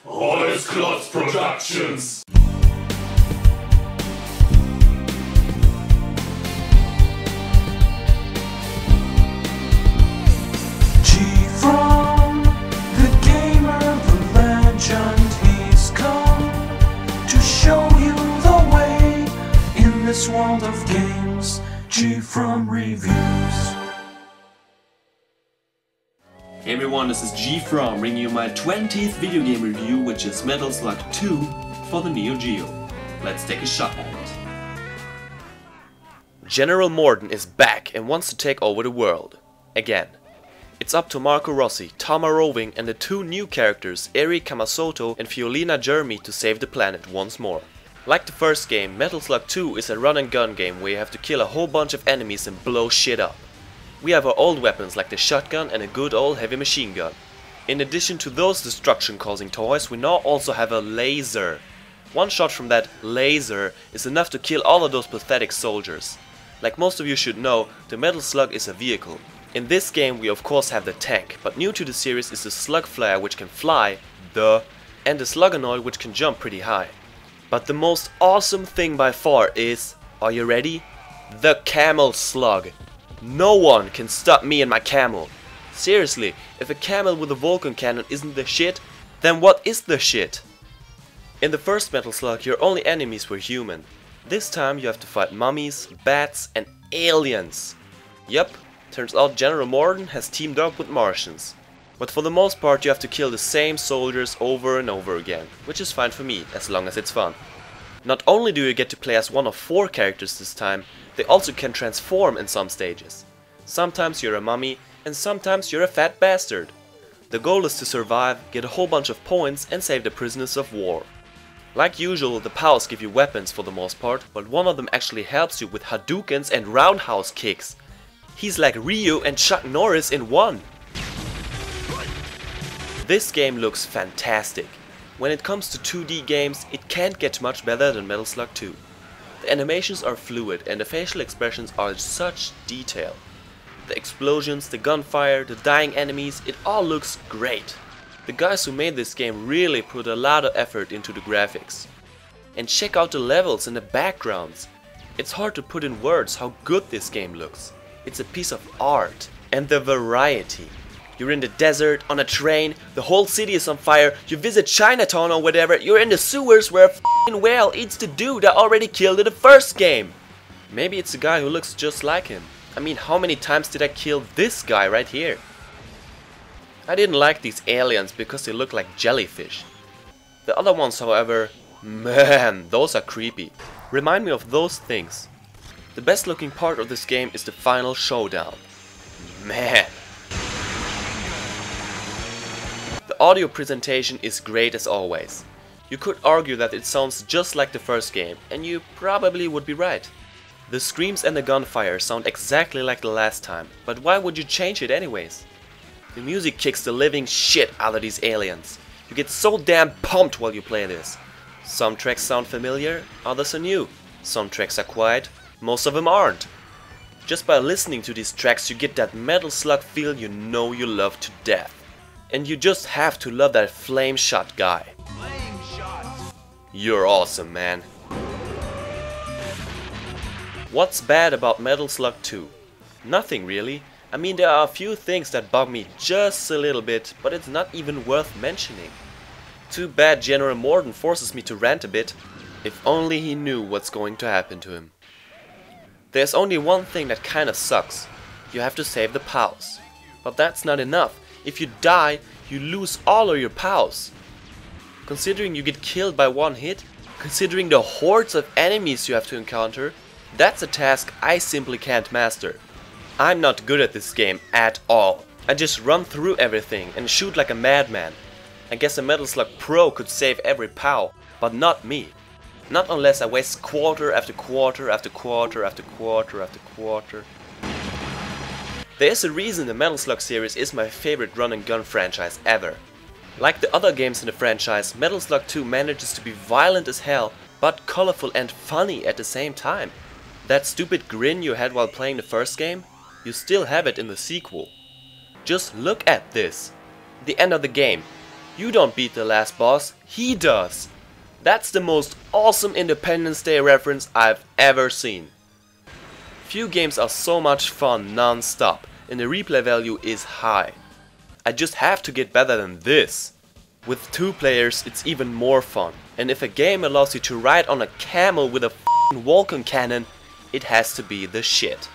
Alles Klotz Productions. GFrom, the gamer, the legend, he's come to show you the way in this world of games. GFrom reviews. Hey everyone, this is GFrom bringing you my 20th video game review, which is Metal Slug 2 for the Neo-Geo. Let's take a shot at it. General Morden is back and wants to take over the world. Again. It's up to Marco Rossi, Tama Roving and the two new characters Eri Kamasoto and Fiolina Jeremy to save the planet once more. Like the first game, Metal Slug 2 is a run and gun game where you have to kill a whole bunch of enemies and blow shit up. We have our old weapons like the shotgun and a good old heavy machine gun. In addition to those destruction causing toys, we now also have a laser. One shot from that laser is enough to kill all of those pathetic soldiers. Like most of you should know, the Metal Slug is a vehicle. In this game we of course have the tank, but new to the series is the Slug Flyer which can fly, and the Sluganoid which can jump pretty high. But the most awesome thing by far is, are you ready? The Camel Slug. No one can stop me and my camel. Seriously, if a camel with a Vulcan cannon isn't the shit, then what is the shit? In the first Metal Slug your only enemies were human. This time you have to fight mummies, bats and aliens. Yup, turns out General Morden has teamed up with Martians. But for the most part you have to kill the same soldiers over and over again, which is fine for me, as long as it's fun. Not only do you get to play as one of 4 characters this time, they also can transform in some stages. Sometimes you're a mummy and sometimes you're a fat bastard. The goal is to survive, get a whole bunch of points and save the prisoners of war. Like usual, the pals give you weapons for the most part, but one of them actually helps you with Hadoukens and roundhouse kicks. He's like Ryu and Chuck Norris in one. This game looks fantastic. When it comes to 2D games, it can't get much better than Metal Slug 2. The animations are fluid and the facial expressions are in such detail. The explosions, the gunfire, the dying enemies, it all looks great. The guys who made this game really put a lot of effort into the graphics. And check out the levels and the backgrounds. It's hard to put in words how good this game looks. It's a piece of art. And the variety. You're in the desert, on a train, the whole city is on fire, you visit Chinatown or whatever, you're in the sewers where a f***ing whale eats the dude I already killed in the first game. Maybe it's a guy who looks just like him. I mean, how many times did I kill this guy right here? I didn't like these aliens because they look like jellyfish. The other ones, however, man, those are creepy. Remind me of those things. The best looking part of this game is the final showdown. Man. The audio presentation is great as always. You could argue that it sounds just like the first game, and you probably would be right. The screams and the gunfire sound exactly like the last time, but why would you change it anyways? The music kicks the living shit out of these aliens. You get so damn pumped while you play this. Some tracks sound familiar, others are new. Some tracks are quiet, most of them aren't. Just by listening to these tracks you get that Metal Slug feel you know you love to death. And you just have to love that flame shot guy. Flame shot. You're awesome, man. What's bad about Metal Slug 2? Nothing really. I mean, there are a few things that bug me just a little bit, but it's not even worth mentioning. Too bad General Morden forces me to rant a bit. If only he knew what's going to happen to him. There's only one thing that kinda sucks. You have to save the pals. But that's not enough. If you die, you lose all of your pals. Considering you get killed by one hit, considering the hordes of enemies you have to encounter, that's a task I simply can't master. I'm not good at this game at all. I just run through everything and shoot like a madman. I guess a Metal Slug Pro could save every pal, but not me. Not unless I waste quarter after quarter after quarter after quarter after quarter. There is a reason the Metal Slug series is my favorite run and gun franchise ever. Like the other games in the franchise, Metal Slug 2 manages to be violent as hell, but colorful and funny at the same time. That stupid grin you had while playing the first game, you still have it in the sequel. Just look at this. The end of the game. You don't beat the last boss, he does. That's the most awesome Independence Day reference I've ever seen. Few games are so much fun non-stop and the replay value is high. I just have to get better than this. With 2 players it's even more fun, and if a game allows you to ride on a camel with a f***ing Vulcan cannon, it has to be the shit.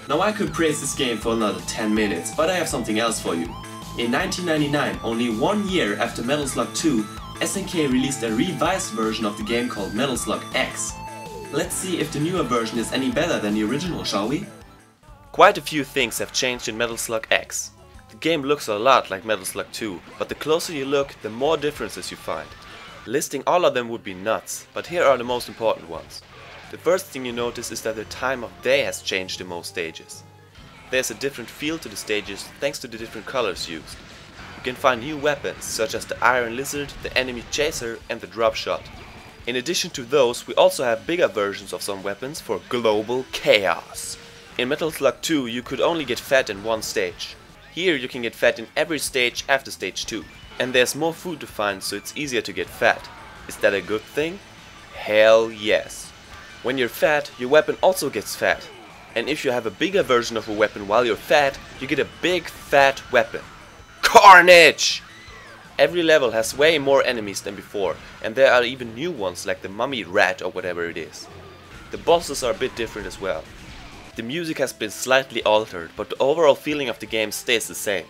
Now I could praise this game for another 10 minutes, but I have something else for you. In 1999, only 1 year after Metal Slug 2, SNK released a revised version of the game called Metal Slug X. Let's see if the newer version is any better than the original, shall we? Quite a few things have changed in Metal Slug X. The game looks a lot like Metal Slug 2, but the closer you look, the more differences you find. Listing all of them would be nuts, but here are the most important ones. The first thing you notice is that the time of day has changed in most stages. There's a different feel to the stages thanks to the different colors used. You can find new weapons such as the Iron Lizard, the Enemy Chaser and the Drop Shot. In addition to those, we also have bigger versions of some weapons for global chaos. In Metal Slug 2 you could only get fat in one stage. Here you can get fat in every stage after stage 2. And there's more food to find, so it's easier to get fat. Is that a good thing? Hell yes. When you're fat, your weapon also gets fat. And if you have a bigger version of a weapon while you're fat, you get a big fat weapon. Carnage! Every level has way more enemies than before, and there are even new ones like the mummy rat or whatever it is. The bosses are a bit different as well. The music has been slightly altered, but the overall feeling of the game stays the same.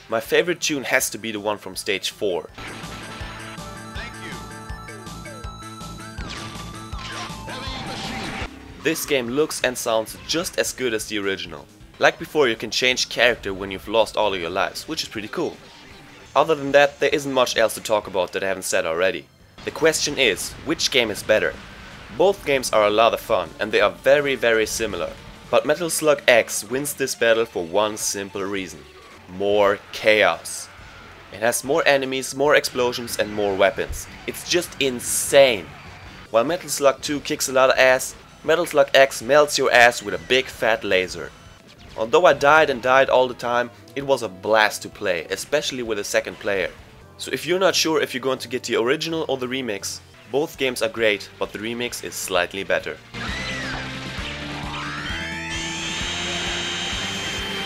My favorite tune has to be the one from stage 4. This game looks and sounds just as good as the original. Like before, you can change character when you've lost all of your lives, which is pretty cool. Other than that, there isn't much else to talk about that I haven't said already. The question is, which game is better? Both games are a lot of fun and they are very similar. But Metal Slug X wins this battle for one simple reason. More chaos. It has more enemies, more explosions and more weapons. It's just insane. While Metal Slug 2 kicks a lot of ass, Metal Slug X melts your ass with a big fat laser. Although I died and died all the time, it was a blast to play, especially with a second player. So if you're not sure if you're going to get the original or the remix, both games are great, but the remix is slightly better.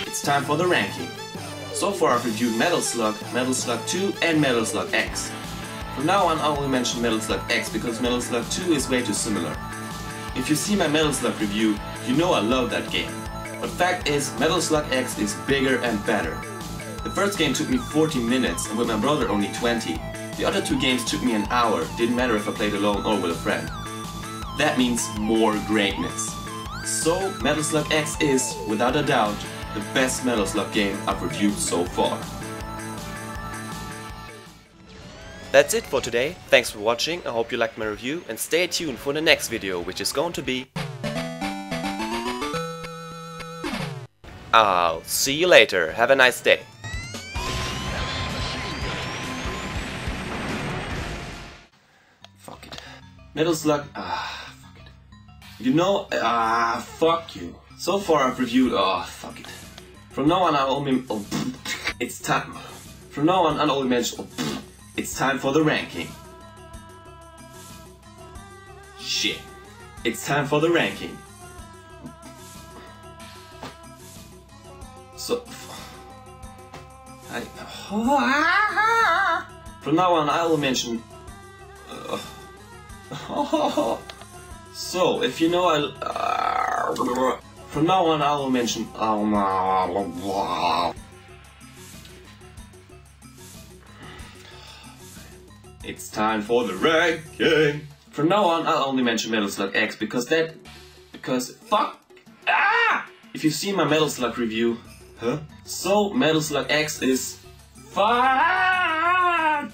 It's time for the ranking. So far I've reviewed Metal Slug 2 and Metal Slug X. From now on I only mention Metal Slug X because Metal Slug 2 is way too similar. If you see my Metal Slug review, you know I love that game. But fact is, Metal Slug X is bigger and better. The first game took me 40 minutes and with my brother only 20. The other 2 games took me an hour, didn't matter if I played alone or with a friend. That means more greatness. So Metal Slug X is, without a doubt, the best Metal Slug game I've reviewed so far. That's it for today, thanks for watching, I hope you liked my review and stay tuned for the next video, which is going to be... I'll see you later, have a nice day. Fuck it. Metal Slug, fuck it. You know, fuck you. So far I've reviewed, fuck it. From now on I'll only, it's time. From now on I'll only mention, it's time for the ranking. Shit. It's time for the ranking. So, from now on I will mention, so if you know from now on I will mention, it's time for the ranking. From now on I'll only mention Metal Slug X because fuck, if you've seen my Metal Slug review, so Metal Slug X is fuck.